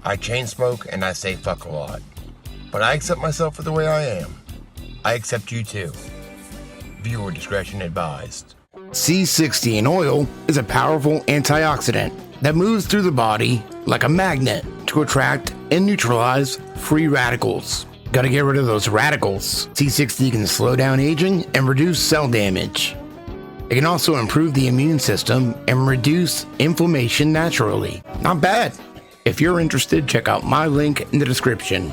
I chain smoke and I say fuck a lot. But I accept myself for the way I am. I accept you too. Viewer discretion advised. C60 in oil is a powerful antioxidant that moves through the body like a magnet to attract and neutralize free radicals. Gotta get rid of those radicals. C60 can slow down aging and reduce cell damage. It can also improve the immune system and reduce inflammation naturally. Not bad. If you're interested, check out my link in the description.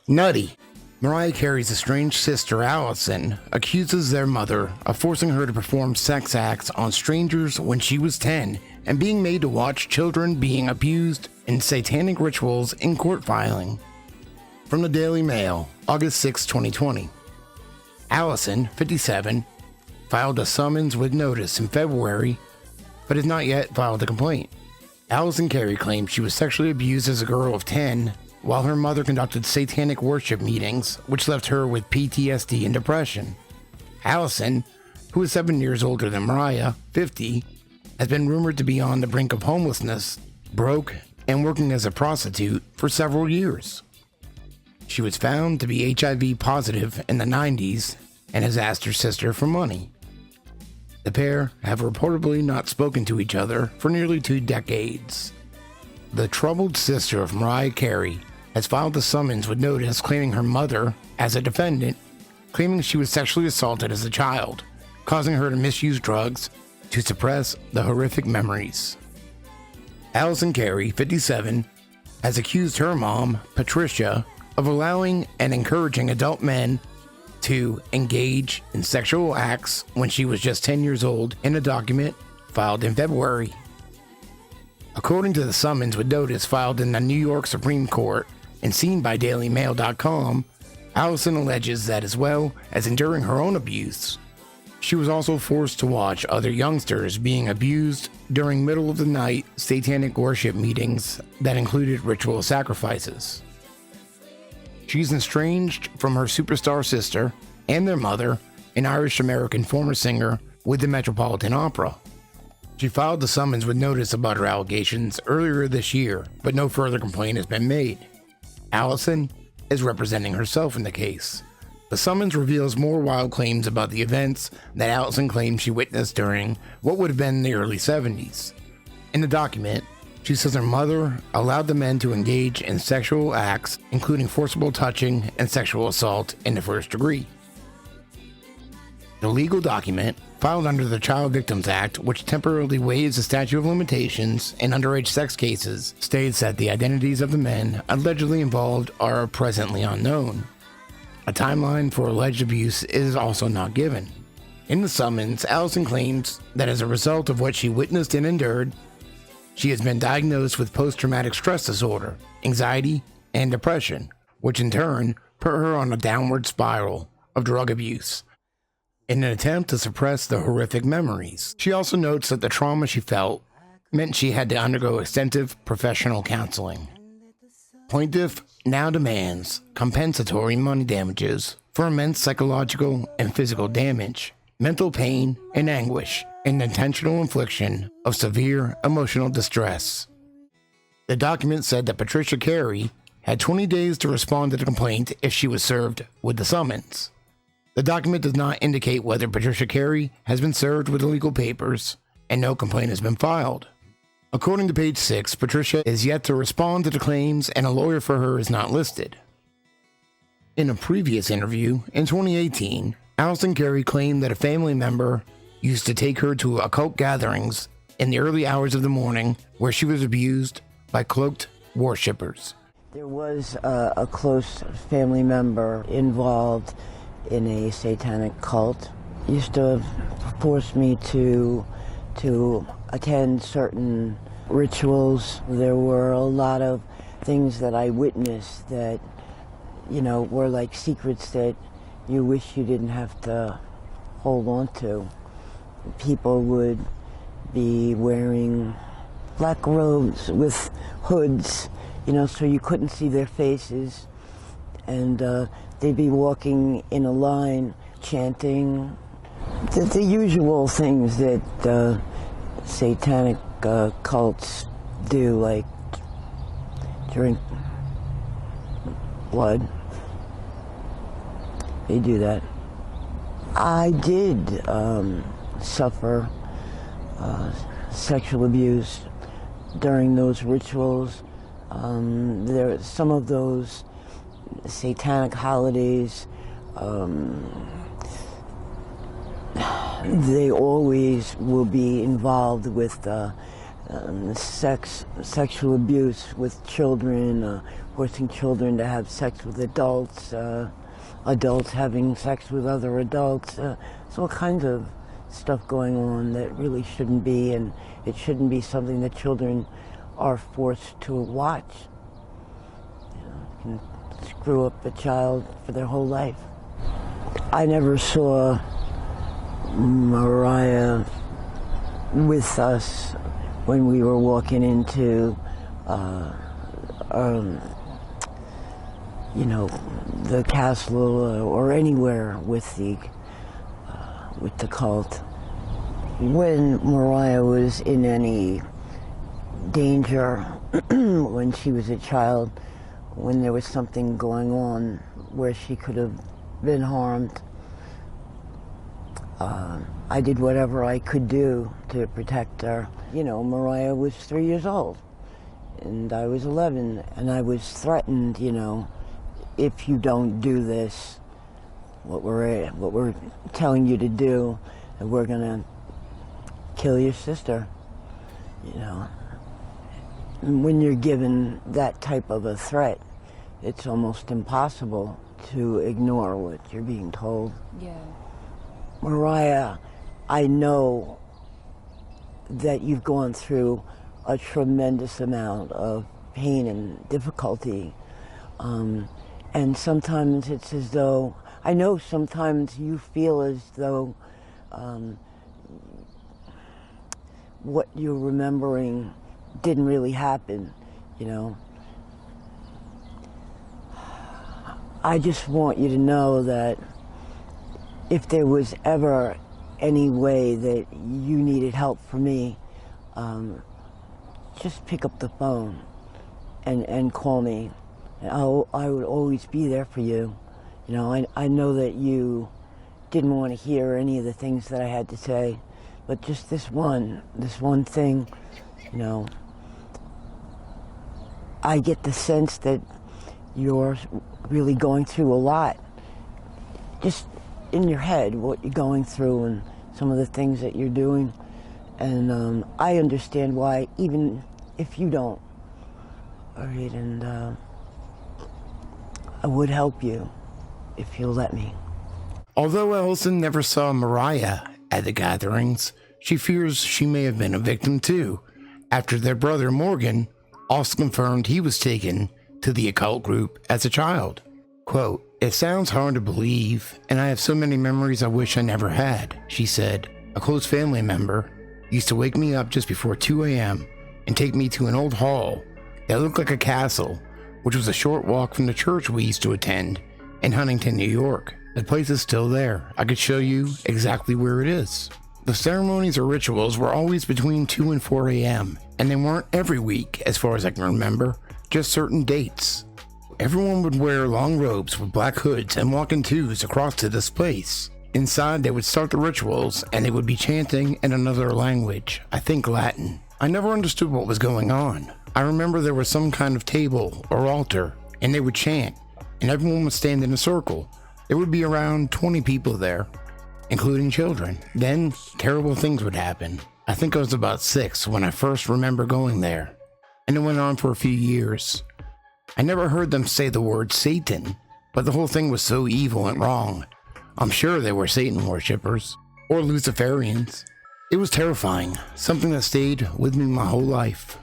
Nutty. Mariah Carey's estranged sister Alison accuses their mother of forcing her to perform sex acts on strangers when she was 10 and being made to watch children being abused in satanic rituals in court filing. From the Daily Mail, August 6, 2020. Alison, 57, filed a summons with notice in February, but has not yet filed a complaint. Alison Carey claimed she was sexually abused as a girl of 10 while her mother conducted satanic worship meetings, which left her with PTSD and depression. Alison, who is 7 years older than Mariah, 50, has been rumored to be on the brink of homelessness, broke, and working as a prostitute for several years. She was found to be HIV positive in the 90s and has asked her sister for money. The pair have reportedly not spoken to each other for nearly 2 decades. The troubled sister of Mariah Carey has filed a summons with notice claiming her mother as a defendant, claiming she was sexually assaulted as a child, causing her to misuse drugs to suppress the horrific memories. Alison Carey, 57, has accused her mom, Patricia, of allowing and encouraging adult men to engage in sexual acts when she was just 10 years old in a document filed in February. According to the summons with notice filed in the New York Supreme Court and seen by DailyMail.com, Alison alleges that as well as enduring her own abuse, she was also forced to watch other youngsters being abused during middle-of-the-night satanic worship meetings that included ritual sacrifices. She's estranged from her superstar sister and their mother, an Irish-American former singer with the Metropolitan Opera. She filed the summons with notice about her allegations earlier this year, but no further complaint has been made. Alison is representing herself in the case. The summons reveals more wild claims about the events that Alison claims she witnessed during what would have been the early 70s. In the document, she says her mother allowed the men to engage in sexual acts, including forcible touching and sexual assault in the first degree. The legal document, filed under the Child Victims Act, which temporarily waives the statute of limitations in underage sex cases, states that the identities of the men allegedly involved are presently unknown. A timeline for alleged abuse is also not given. In the summons, Alison claims that as a result of what she witnessed and endured, she has been diagnosed with post-traumatic stress disorder, anxiety, and depression, which in turn put her on a downward spiral of drug abuse in an attempt to suppress the horrific memories. She also notes that the trauma she felt meant she had to undergo extensive professional counseling. Plaintiff now demands compensatory money damages for immense psychological and physical damage, mental pain and anguish, and intentional infliction of severe emotional distress. The document said that Patricia Carey had 20 days to respond to the complaint if she was served with the summons. The document does not indicate whether Patricia Carey has been served with the legal papers, and no complaint has been filed. According to page 6, Patricia is yet to respond to the claims and a lawyer for her is not listed. In a previous interview, in 2018, Alison Carey claimed that a family member used to take her to occult gatherings in the early hours of the morning where she was abused by cloaked worshippers. There was a close family member involved in a satanic cult. Used to force me to attend certain rituals. There were a lot of things that I witnessed that, you know, were like secrets that you wish you didn't have to hold on to. People would be wearing black robes with hoods, you know, so you couldn't see their faces, and they'd be walking in a line chanting the usual things that satanic cults do, like drink blood. They do that. I did suffer sexual abuse during those rituals. Some of those satanic holidays, they always will be involved with sexual abuse with children, forcing children to have sex with adults, adults having sex with other adults. There's all kinds of stuff going on that really shouldn't be, and it shouldn't be something that children are forced to watch. You know, it can screw up a child for their whole life. I never saw Mariah with us when we were walking into, the castle or anywhere with the cult. When Mariah was in any danger, when she was a child, when there was something going on where she could have been harmed, I did whatever I could do to protect her. You know, Mariah was 3 years old, and I was 11, and I was threatened, if you don't do this, what we're telling you to do, and we're gonna kill your sister, And when you're given that type of a threat, it's almost impossible to ignore what you're being told. Yeah. Mariah, I know that you've gone through a tremendous amount of pain and difficulty. And sometimes it's as though, I know sometimes you feel as though what you're remembering didn't really happen, I just want you to know that if there was ever any way that you needed help from me, just pick up the phone and call me. And I would always be there for you. I know that you didn't want to hear any of the things that I had to say, but just this one thing, I get the sense that you're really going through a lot. Just in your head, what you're going through and some of the things that you're doing. And I understand why, even if you don't. All right, and I would help you if you'll let me. Although Alison never saw Mariah at the gatherings, she fears she may have been a victim too, after their brother Morgan also confirmed he was taken to the occult group as a child. Quote, "It sounds hard to believe, and I have so many memories I wish I never had," she said. "A close family member used to wake me up just before 2 a.m. and take me to an old hall that looked like a castle, which was a short walk from the church we used to attend in Huntington, New York. The place is still there. I could show you exactly where it is." The ceremonies or rituals were always between 2 and 4 a.m., and they weren't every week as far as I can remember, just certain dates. Everyone would wear long robes with black hoods and walk in twos across to this place. Inside, they would start the rituals, and they would be chanting in another language, I think Latin. I never understood what was going on. I remember there was some kind of table or altar, and they would chant, and everyone would stand in a circle. There would be around 20 people there, including children. Then, terrible things would happen. I think I was about 6 when I first remember going there, and it went on for a few years. I never heard them say the word Satan, but the whole thing was so evil and wrong. I'm sure they were Satan worshippers, or Luciferians. It was terrifying, something that stayed with me my whole life.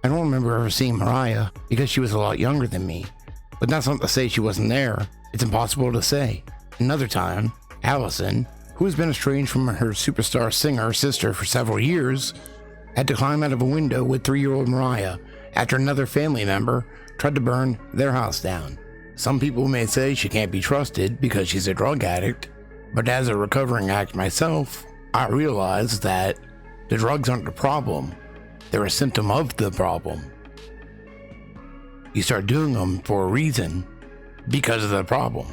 I don't remember ever seeing Mariah because she was a lot younger than me, but that's not to say she wasn't there. It's impossible to say. Another time, Alison, who has been estranged from her superstar singer sister for several years, had to climb out of a window with 3-year-old Mariah after another family member tried to burn their house down. Some people may say she can't be trusted because she's a drug addict, but as a recovering addict myself, I realize that the drugs aren't the problem. They're a symptom of the problem. You start doing them for a reason because of the problem.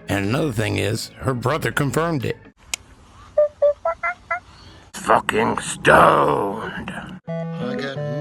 And another thing is, her brother confirmed it. Fucking stoned. I got